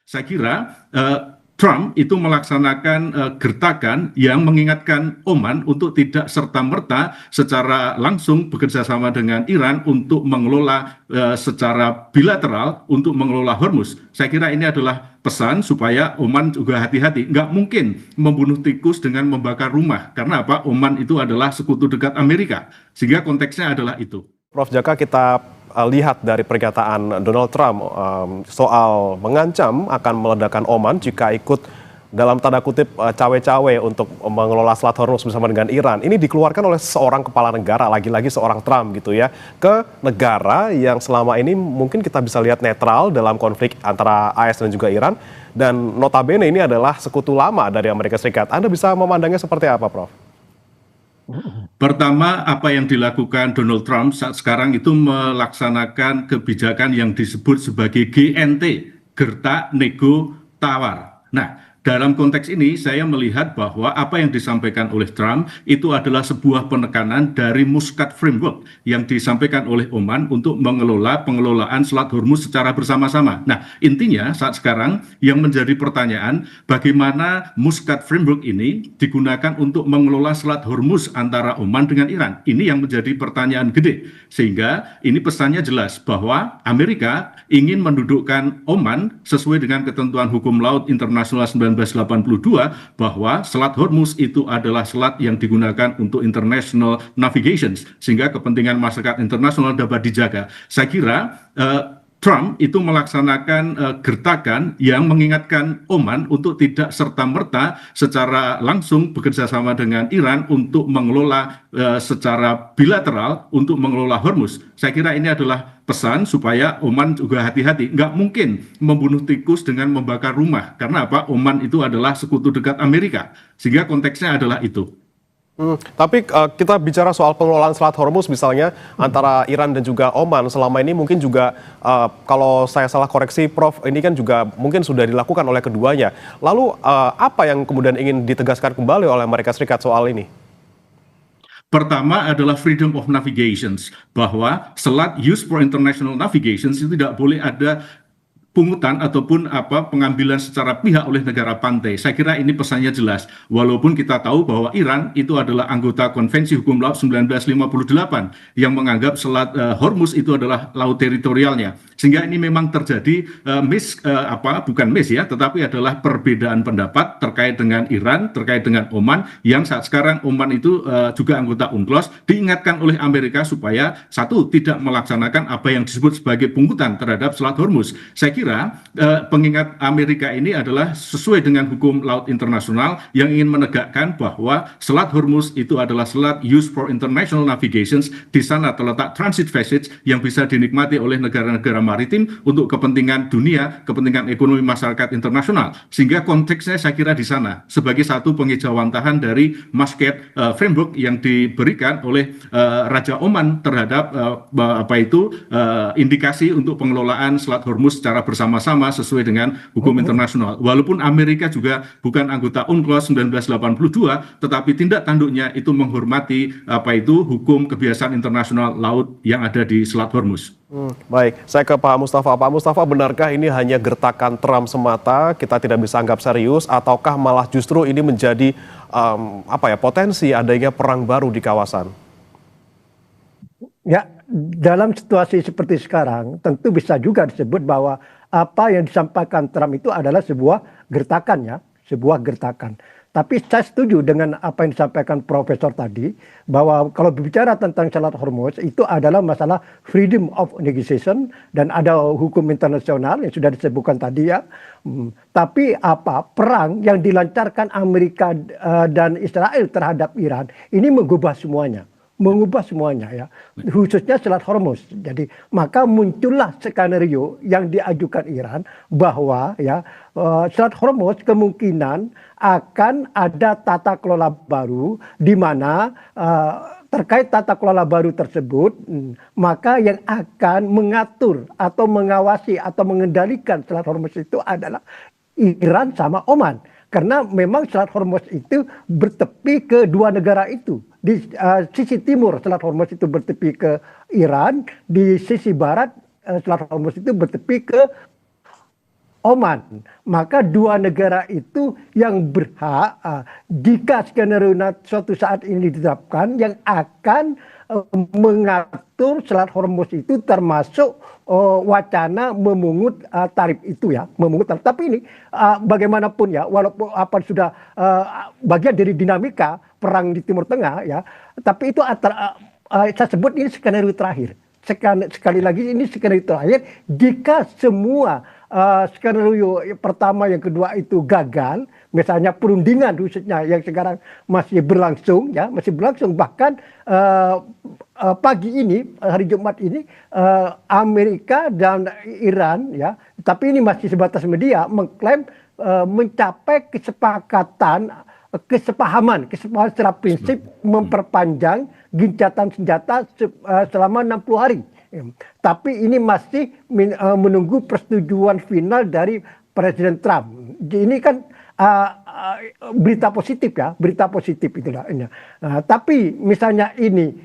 Saya kira Trump itu melaksanakan gertakan yang mengingatkan Oman untuk tidak serta-merta secara langsung bekerja sama dengan Iran untuk mengelola secara bilateral untuk mengelola Hormuz. Saya kira ini adalah pesan supaya Oman juga hati-hati. Nggak mungkin membunuh tikus dengan membakar rumah. Karena apa? Oman itu adalah sekutu dekat Amerika. Sehingga konteksnya adalah itu. Prof, jika kita lihat dari pernyataan Donald Trump soal mengancam akan meledakkan Oman jika ikut dalam tanda kutip cawe-cawe untuk mengelola Selat Hormuz bersama dengan Iran, ini dikeluarkan oleh seorang kepala negara, lagi-lagi seorang Trump gitu ya, ke negara yang selama ini mungkin kita bisa lihat netral dalam konflik antara AS dan juga Iran, dan notabene ini adalah sekutu lama dari Amerika Serikat. Anda bisa memandangnya seperti apa, Prof? Pertama, apa yang dilakukan Donald Trump saat sekarang itu melaksanakan kebijakan yang disebut sebagai GNT, gertak, nego, tawar. Nah, dalam konteks ini saya melihat bahwa apa yang disampaikan oleh Trump itu adalah sebuah penekanan dari Muscat Framework yang disampaikan oleh Oman untuk mengelola pengelolaan Selat Hormuz secara bersama-sama. Nah, intinya saat sekarang yang menjadi pertanyaan, bagaimana Muscat Framework ini digunakan untuk mengelola Selat Hormuz antara Oman dengan Iran. Ini yang menjadi pertanyaan gede. Sehingga ini pesannya jelas bahwa Amerika ingin mendudukkan Oman sesuai dengan ketentuan hukum laut internasional 1982 bahwa Selat Hormuz itu adalah selat yang digunakan untuk international navigation sehingga kepentingan masyarakat internasional dapat dijaga. Saya kira Trump itu melaksanakan gertakan yang mengingatkan Oman untuk tidak serta-merta secara langsung bekerja sama dengan Iran untuk mengelola secara bilateral untuk mengelola Hormuz. Saya kira ini adalah pesan supaya Oman juga hati-hati. Nggak mungkin membunuh tikus dengan membakar rumah. Karena apa? Oman itu adalah sekutu dekat Amerika. Sehingga konteksnya adalah itu. Tapi kita bicara soal pengelolaan Selat Hormuz misalnya antara Iran dan juga Oman selama ini mungkin juga kalau saya salah koreksi Prof, ini kan juga mungkin sudah dilakukan oleh keduanya. Lalu apa yang kemudian ingin ditegaskan kembali oleh Amerika Serikat soal ini? Pertama adalah freedom of navigation, bahwa selat used for international navigation itu tidak boleh ada pungutan ataupun pengambilan secara pihak oleh negara pantai. Saya kira ini pesannya jelas. Walaupun kita tahu bahwa Iran itu adalah anggota Konvensi Hukum Laut 1958 yang menganggap Selat Hormuz itu adalah laut teritorialnya. Sehingga ini memang terjadi bukan tetapi adalah perbedaan pendapat terkait dengan Iran, terkait dengan Oman, yang saat sekarang Oman itu juga anggota UNCLOS, diingatkan oleh Amerika supaya satu, tidak melaksanakan apa yang disebut sebagai pungutan terhadap Selat Hormuz. Saya kira pengingat Amerika ini adalah sesuai dengan hukum laut internasional yang ingin menegakkan bahwa Selat Hormuz itu adalah selat used for international navigation. Di sana terletak transit passage yang bisa dinikmati oleh negara-negara maritim untuk kepentingan dunia, kepentingan ekonomi masyarakat internasional. Sehingga konteksnya saya kira di sana sebagai satu pengejauhantahan dari Muscat Framework yang diberikan oleh Raja Oman terhadap indikasi untuk pengelolaan Selat Hormuz secara bersama-sama sesuai dengan hukum internasional. Walaupun Amerika juga bukan anggota UNCLOS 1982, tetapi tindak tanduknya itu menghormati hukum kebiasaan internasional laut yang ada di Selat Hormuz. Baik, saya ke Pak Mustafa. Pak Mustafa, benarkah ini hanya gertakan Trump semata, kita tidak bisa anggap serius, ataukah malah justru ini menjadi potensi adanya perang baru di kawasan? Ya, dalam situasi seperti sekarang, tentu bisa juga disebut bahwa apa yang disampaikan Trump itu adalah sebuah gertakan ya, sebuah gertakan. Tapi saya setuju dengan apa yang disampaikan Profesor tadi, bahwa kalau berbicara tentang Selat Hormuz itu adalah masalah freedom of negotiation dan ada hukum internasional yang sudah disebutkan tadi ya. Tapi perang yang dilancarkan Amerika dan Israel terhadap Iran ini mengubah semuanya ya, khususnya Selat Hormuz. Jadi maka muncullah skenario yang diajukan Iran bahwa ya Selat Hormuz kemungkinan akan ada tata kelola baru di mana terkait tata kelola baru tersebut, maka yang akan mengatur atau mengawasi atau mengendalikan Selat Hormuz itu adalah Iran sama Oman. Karena memang Selat Hormuz itu bertepi ke dua negara itu. Di sisi timur Selat Hormuz itu bertepi ke Iran, di sisi barat Selat Hormuz itu bertepi ke Oman. Maka dua negara itu yang berhak jika skenario suatu saat ini diterapkan yang akan mengatur Selat Hormuz itu termasuk wacana memungut tarif itu ya, memungut tarif. Tapi ini bagaimanapun ya, walaupun apa sudah bagian dari dinamika perang di Timur Tengah ya, tapi itu saya sebut ini skenario terakhir. Sekali lagi ini skenario terakhir jika semua skenario pertama yang kedua itu gagal, misalnya perundingan khususnya yang sekarang masih berlangsung ya, masih berlangsung bahkan pagi ini hari Jumat ini Amerika dan Iran ya, tapi ini masih sebatas media mengklaim mencapai kesepahaman secara prinsip memperpanjang gencatan senjata selama 60 hari. Tapi ini masih menunggu persetujuan final dari Presiden Trump. Ini kan berita positif ya, berita positif itulah. Tapi misalnya ini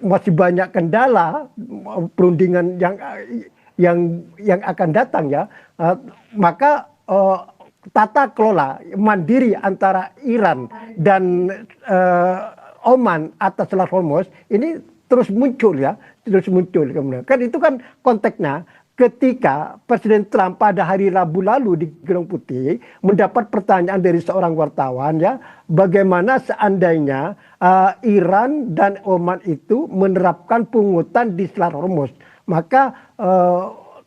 masih banyak kendala perundingan yang akan datang ya, maka tata kelola mandiri antara Iran dan Oman atas Selat Hormuz ini terus muncul ya, terus muncul kemudian. Kan itu kan konteksnya ketika Presiden Trump pada hari Rabu lalu di Gedung Putih mendapat pertanyaan dari seorang wartawan ya, bagaimana seandainya Iran dan Oman itu menerapkan pungutan di Selat Hormuz. Maka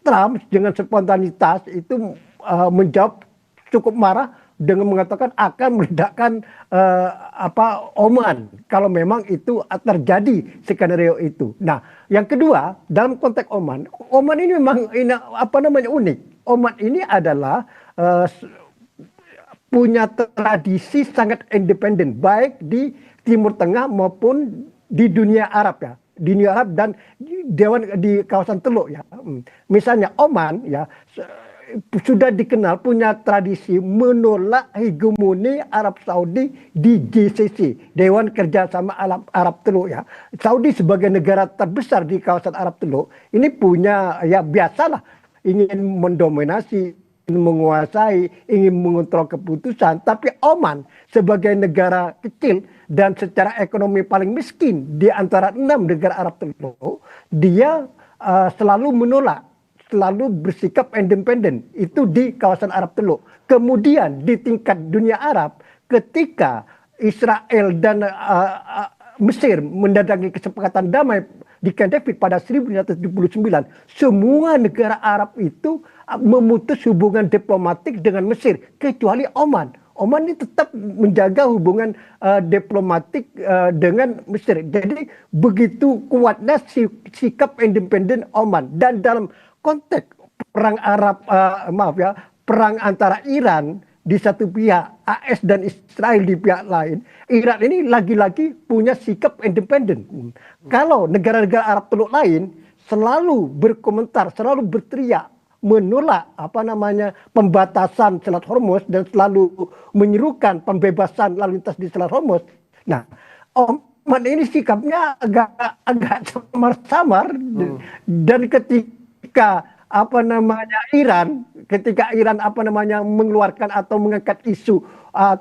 Trump dengan spontanitas itu menjawab cukup marah dengan mengatakan akan meledakkan Oman kalau memang itu terjadi skenario itu. Nah, yang kedua dalam konteks Oman ini memang unik. Oman ini adalah punya tradisi sangat independen baik di Timur Tengah maupun di dunia Arab ya. Di dunia Arab dan di kawasan Teluk ya. Misalnya Oman ya sudah dikenal punya tradisi menolak hegemoni Arab Saudi di GCC, Dewan Kerjasama Arab Teluk ya. Saudi sebagai negara terbesar di kawasan Arab Teluk ini punya ya biasalah ingin mendominasi, ingin menguasai, ingin mengontrol keputusan. Tapi Oman sebagai negara kecil dan secara ekonomi paling miskin di antara 6 negara Arab Teluk, dia selalu menolak, selalu bersikap independen itu di kawasan Arab Teluk. Kemudian di tingkat dunia Arab ketika Israel dan Mesir mendatangi kesepakatan damai di Camp David pada 1979, semua negara Arab itu memutus hubungan diplomatik dengan Mesir kecuali Oman. Oman ini tetap menjaga hubungan diplomatik dengan Mesir. Jadi begitu kuatnya sikap independen Oman. Dan dalam konteks perang perang antara Iran di satu pihak, AS dan Israel di pihak lain, Iran ini lagi-lagi punya sikap independen. Kalau negara-negara Arab Teluk lain selalu berkomentar, selalu berteriak menolak pembatasan Selat Hormuz dan selalu menyerukan pembebasan lalu lintas di Selat Hormuz. Nah, Oman ini sikapnya agak samar-samar dan ketika ketika Iran mengeluarkan atau mengangkat isu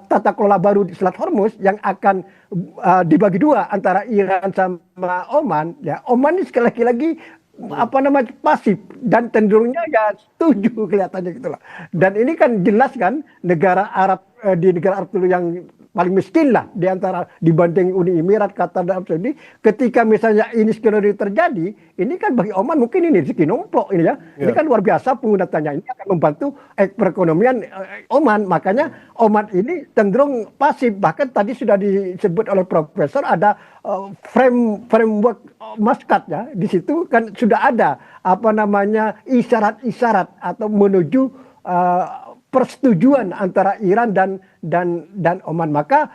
tata kelola baru di Selat Hormuz yang akan dibagi dua antara Iran sama Oman ya, Oman ini sekali lagi pasif dan cenderungnya ya setuju kelihatannya gitulah. Dan ini kan jelas kan negara Arab di negara Arab dulu yang paling miskin lah di antara dibanding Uni Emirat, Qatar dan Arab Saudi. Ketika misalnya ini skenario terjadi, ini kan bagi Oman mungkin ini rezeki numpuk ini ya. Ini kan luar biasa penggunaannya, ini akan membantu perekonomian Oman. Makanya Oman ini cenderung pasif. Bahkan tadi sudah disebut oleh Profesor ada framework Muscat ya. Di situ kan sudah ada isyarat-isyarat atau menuju persetujuan antara Iran dan Oman. Maka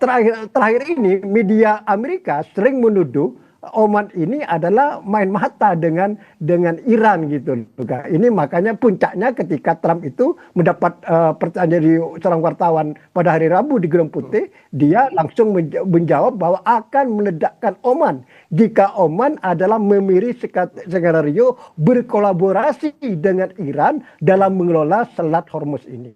terakhir ini media Amerika sering menuduh Oman ini adalah main mata dengan Iran gitu. Ini makanya puncaknya ketika Trump itu mendapat pertanyaan dari seorang wartawan pada hari Rabu di Gedung Putih, dia langsung menjawab bahwa akan meledakkan Oman jika Oman adalah memilih skenario berkolaborasi dengan Iran dalam mengelola Selat Hormuz ini.